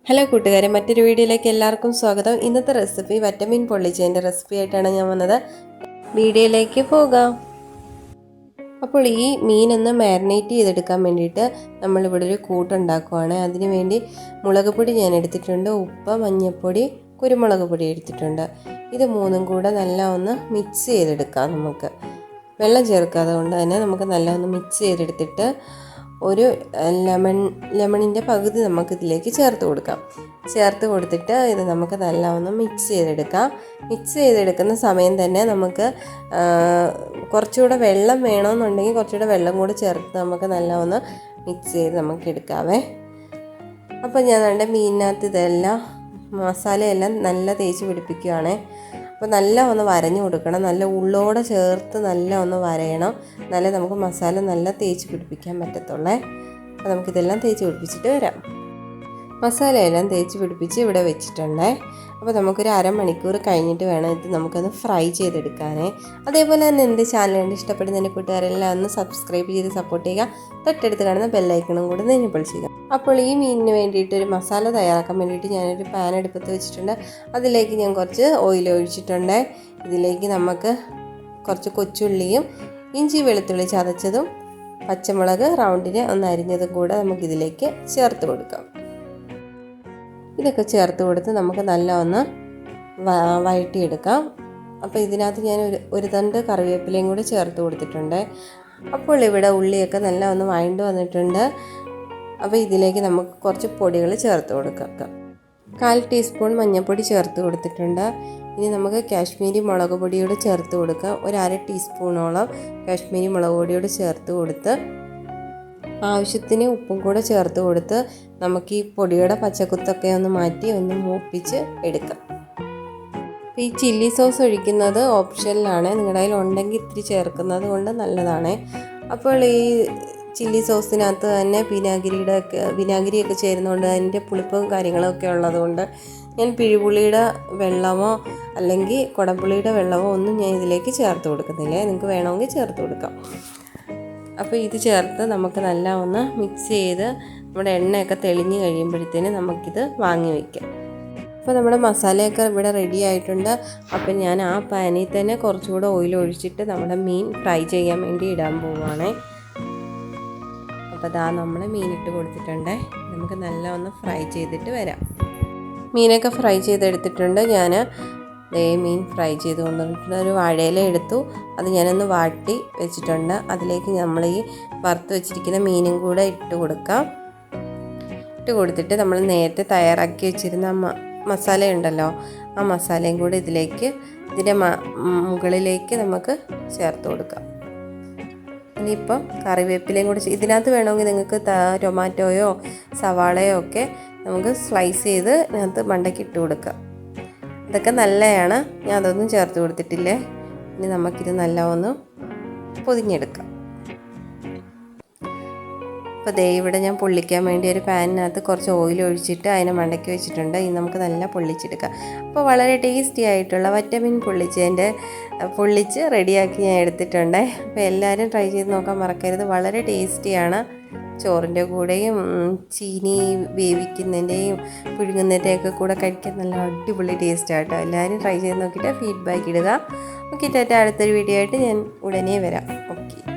Hello കൂട്ടുകാരെ, മറ്റൊരു വീഡിയോയിലേക്ക് എല്ലാവർക്കും സ്വാഗതം. ഇന്നത്തെ റെസിപ്പി വറ്റമീൻ പൊള്ളിച്ചതിൻ്റെ റെസിപ്പി ആയിട്ടാണ് ഞാൻ വന്നത്. വീഡിയോയിലേക്ക് പോകാം. അപ്പോൾ ഈ മീനൊന്ന് മാരിനേറ്റ് ചെയ്തെടുക്കാൻ വേണ്ടിയിട്ട് നമ്മളിവിടെ ഒരു കൂട്ടുണ്ടാക്കുവാണ്. അതിന് വേണ്ടി മുളക് പൊടി ഞാൻ എടുത്തിട്ടുണ്ട്, ഉപ്പ്, മഞ്ഞൾപ്പൊടി, കുരുമുളക് പൊടി എടുത്തിട്ടുണ്ട്. ഇത് മൂന്നും കൂടെ നല്ല ഒന്ന് മിക്സ് ചെയ്തെടുക്കാം. നമുക്ക് വെള്ളം ചേർക്കാതെ കൊണ്ട് തന്നെ നമുക്ക് നല്ല ഒന്ന് മിക്സ് ചെയ്തെടുത്തിട്ട് ഒരു ലെമണിൻ്റെ പകുതി നമുക്കിതിലേക്ക് ചേർത്ത് കൊടുക്കാം. ചേർത്ത് കൊടുത്തിട്ട് ഇത് നമുക്ക് നല്ല ഒന്ന് മിക്സ് ചെയ്തെടുക്കാം. മിക്സ് ചെയ്തെടുക്കുന്ന സമയം തന്നെ നമുക്ക് കുറച്ചുകൂടെ വെള്ളം വേണമെന്നുണ്ടെങ്കിൽ കുറച്ചുകൂടെ വെള്ളം കൂടി ചേർത്ത് നമുക്ക് നല്ല ഒന്ന് മിക്സ് ചെയ്ത് നമുക്ക് എടുക്കാവേ. അപ്പോൾ ഞാൻ നമ്മുടെ മീനിനകത്ത് ഇതെല്ലാം മസാലയെല്ലാം നല്ല തേച്ച് പിടിപ്പിക്കുകയാണേ. അപ്പോൾ നല്ല ഒന്ന് വരഞ്ഞു കൊടുക്കണം, നല്ല ഉള്ളോടെ ചേർത്ത് നല്ല ഒന്ന് വരയണം, എന്നാലേ നമുക്ക് മസാല നല്ല തേച്ച് പിടിപ്പിക്കാൻ പറ്റത്തുള്ളേ. അപ്പോൾ നമുക്കിതെല്ലാം തേച്ച് പിടിപ്പിച്ചിട്ട് വരാം. മസാലയെല്ലാം തേച്ച് പിടിപ്പിച്ച് ഇവിടെ വെച്ചിട്ടുണ്ടേ. അപ്പോൾ നമുക്കൊരു അരമണിക്കൂർ കഴിഞ്ഞിട്ട് വേണം ഇത് നമുക്കൊന്ന് ഫ്രൈ ചെയ്തെടുക്കാനേ. അതേപോലെ തന്നെ എൻ്റെ ചാനൽ കണ്ട് ഇഷ്ടപ്പെടുന്ന എൻ്റെ കൂട്ടുകാരെല്ലാം ഒന്ന് സബ്സ്ക്രൈബ് ചെയ്ത് സപ്പോർട്ട് ചെയ്യുക. തൊട്ടടുത്ത് കാണുന്ന ബെല്ലൈക്കണും കൂടി എനേബിൾ ചെയ്യുക. അപ്പോൾ ഈ മീനിന് വേണ്ടിയിട്ട് ഒരു മസാല തയ്യാറാക്കാൻ വേണ്ടിയിട്ട് ഞാനൊരു പാൻ അടുപ്പത്ത് വെച്ചിട്ടുണ്ട്. അതിലേക്ക് ഞാൻ കുറച്ച് ഓയിൽ ഒഴിച്ചിട്ടുണ്ട്. ഇതിലേക്ക് നമുക്ക് കുറച്ച് കൊച്ചുള്ളിയും ഇഞ്ചി വെളുത്തുള്ളി ചതച്ചതും പച്ചമുളക് റൗണ്ടിന് ഒന്ന് അരിഞ്ഞതും കൂടെ നമുക്കിതിലേക്ക് ചേർത്ത് കൊടുക്കാം. ഇതൊക്കെ ചേർത്ത് കൊടുത്ത് നമുക്ക് നല്ല ഒന്ന് വഴറ്റിയെടുക്കാം. അപ്പോൾ ഇതിനകത്ത് ഞാൻ ഒരു തണ്ട് കറിവേപ്പിലയും കൂടി ചേർത്ത് കൊടുത്തിട്ടുണ്ട്. അപ്പോൾ ഇവിടെ ഉള്ളിയൊക്കെ നല്ല ഒന്ന് വഴണ്ട് വന്നിട്ടുണ്ട്. അപ്പോൾ ഇതിലേക്ക് നമുക്ക് കുറച്ച് പൊടികൾ ചേർത്ത് കൊടുക്കാം. 1/4 ടീസ്പൂൺ മഞ്ഞൾപ്പൊടി ചേർത്ത് കൊടുത്തിട്ടുണ്ട്. ഇനി നമുക്ക് കാശ്മീരി മുളക് പൊടിയോട് ചേർത്ത് കൊടുക്കാം. ഒരു 1/2 ടീസ്പൂണോളം കാശ്മീരി മുളക് പൊടിയോട് ചേർത്ത് കൊടുത്ത് ആവശ്യത്തിന് ഉപ്പും കൂടെ ചേർത്ത് കൊടുത്ത് നമുക്ക് ഈ പൊടിയുടെ പച്ചക്കുത്തൊക്കെ ഒന്ന് മാറ്റി ഒന്ന് മൂപ്പിച്ച് എടുക്കാം. ഈ ചില്ലി സോസ് ഒഴിക്കുന്നത് ഓപ്ഷനിലാണ്, നിങ്ങളുടെ കയ്യിൽ ഉണ്ടെങ്കിൽ ഇത്തിരി ചേർക്കുന്നത് കൊണ്ട് നല്ലതാണ്. അപ്പോൾ ഈ ചില്ലി സോസിനകത്ത് തന്നെ വിനാഗിരിയൊക്കെ ചേരുന്നതുകൊണ്ട് അതിൻ്റെ പുളിപ്പും കാര്യങ്ങളൊക്കെ ഉള്ളതുകൊണ്ട് ഞാൻ പിഴുപുളിയുടെ വെള്ളമോ അല്ലെങ്കിൽ കുടംപുളിയുടെ വെള്ളമോ ഒന്നും ഞാൻ ഇതിലേക്ക് ചേർത്ത് കൊടുക്കുന്നില്ല. നിങ്ങൾക്ക് വേണമെങ്കിൽ ചേർത്ത് കൊടുക്കാം. അപ്പോൾ ഇത് ചേർത്ത് നമുക്ക് നല്ല ഒന്ന് മിക്സ് ചെയ്ത് നമ്മുടെ എണ്ണയൊക്കെ തെളിഞ്ഞ് കഴിയുമ്പോഴത്തേന് നമുക്കിത് വാങ്ങി വയ്ക്കാം. അപ്പോൾ നമ്മുടെ മസാലയൊക്കെ ഇവിടെ റെഡി ആയിട്ടുണ്ട്. അപ്പോൾ ഞാൻ ആ പാനിൽ തന്നെ കുറച്ചുകൂടെ ഓയിൽ ഒഴിച്ചിട്ട് നമ്മുടെ മീൻ ഫ്രൈ ചെയ്യാൻ വേണ്ടി ഇടാൻ പോവുകയാണേ. അപ്പോൾ അതാ നമ്മൾ മീനിട്ട് കൊടുത്തിട്ടുണ്ട്. നമുക്ക് നല്ല ഒന്ന് ഫ്രൈ ചെയ്തിട്ട് വരാം. മീനൊക്കെ ഫ്രൈ ചെയ്തെടുത്തിട്ടുണ്ട്. ഞാൻ മീൻ ഫ്രൈ ചെയ്ത് കൊണ്ടുവന്നിട്ടുണ്ട്. ഒരു വാഴയില എടുത്തു, അത് ഞാനൊന്ന് വാട്ടി വെച്ചിട്ടുണ്ട്. അതിലേക്ക് നമ്മൾ ഈ വറുത്ത് വെച്ചിരിക്കുന്ന മീനും കൂടെ ഇട്ട് കൊടുക്കാം. ഇട്ട് കൊടുത്തിട്ട് നമ്മൾ നേരത്തെ തയ്യാറാക്കി വെച്ചിരുന്ന മസാല ഉണ്ടല്ലോ, ആ മസാലയും കൂടെ ഇതിൻ്റെ മുകളിലേക്ക് നമുക്ക് ചേർത്ത് കൊടുക്കാം. ഇനിയിപ്പം കറിവേപ്പിലയും കൂടെ ഇതിനകത്ത് വേണമെങ്കിൽ നിങ്ങൾക്ക് ടൊമാറ്റോയോ സവാളയോ ഒക്കെ നമുക്ക് സ്ലൈസ് ചെയ്ത് ഇതിനകത്ത് മണ്ടയ്ക്ക് ഇട്ട് കൊടുക്കാം. ഇതൊക്കെ നല്ലതാണ്, ഞാൻ അതൊന്നും ചേർത്ത് കൊടുത്തിട്ടില്ലേ. ഇനി നമുക്കിത് നല്ല ഒന്ന് പൊതിഞ്ഞെടുക്കാം. അപ്പോൾ ഇവിടെ ഞാൻ പൊള്ളിക്കാൻ വേണ്ടി ഒരു പാനിനകത്ത് കുറച്ച് ഓയിൽ ഒഴിച്ചിട്ട് അതിനെ മണ്ടയ്ക്ക് വെച്ചിട്ടുണ്ട്. ഇനി നമുക്ക് നല്ല പൊള്ളിച്ചെടുക്കാം. അപ്പോൾ വളരെ ടേസ്റ്റി ആയിട്ടുള്ള വറ്റമീൻ പൊള്ളിച്ച് റെഡിയാക്കി ഞാൻ എടുത്തിട്ടുണ്ട്. അപ്പോൾ എല്ലാവരും ട്രൈ ചെയ്ത് നോക്കാൻ മറക്കരുത്. വളരെ ടേസ്റ്റിയാണ്. ചോറിൻ്റെ കൂടെയും ചീനി വേവിക്കുന്നതിൻ്റെയും പുഴുങ്ങുന്നതിൻ്റെയൊക്കെ കൂടെ കഴിക്കാൻ നല്ല അടിപൊളി ടേസ്റ്റാട്ടോ. എല്ലാവരും ട്രൈ ചെയ്ത് നോക്കിയിട്ട് ഫീഡ്ബാക്ക് ഇടുക. ഓക്കെ, ടാറ്റ. അടുത്തൊരു വീഡിയോ ആയിട്ട് ഞാൻ ഉടനെ വരാം. ഓക്കെ.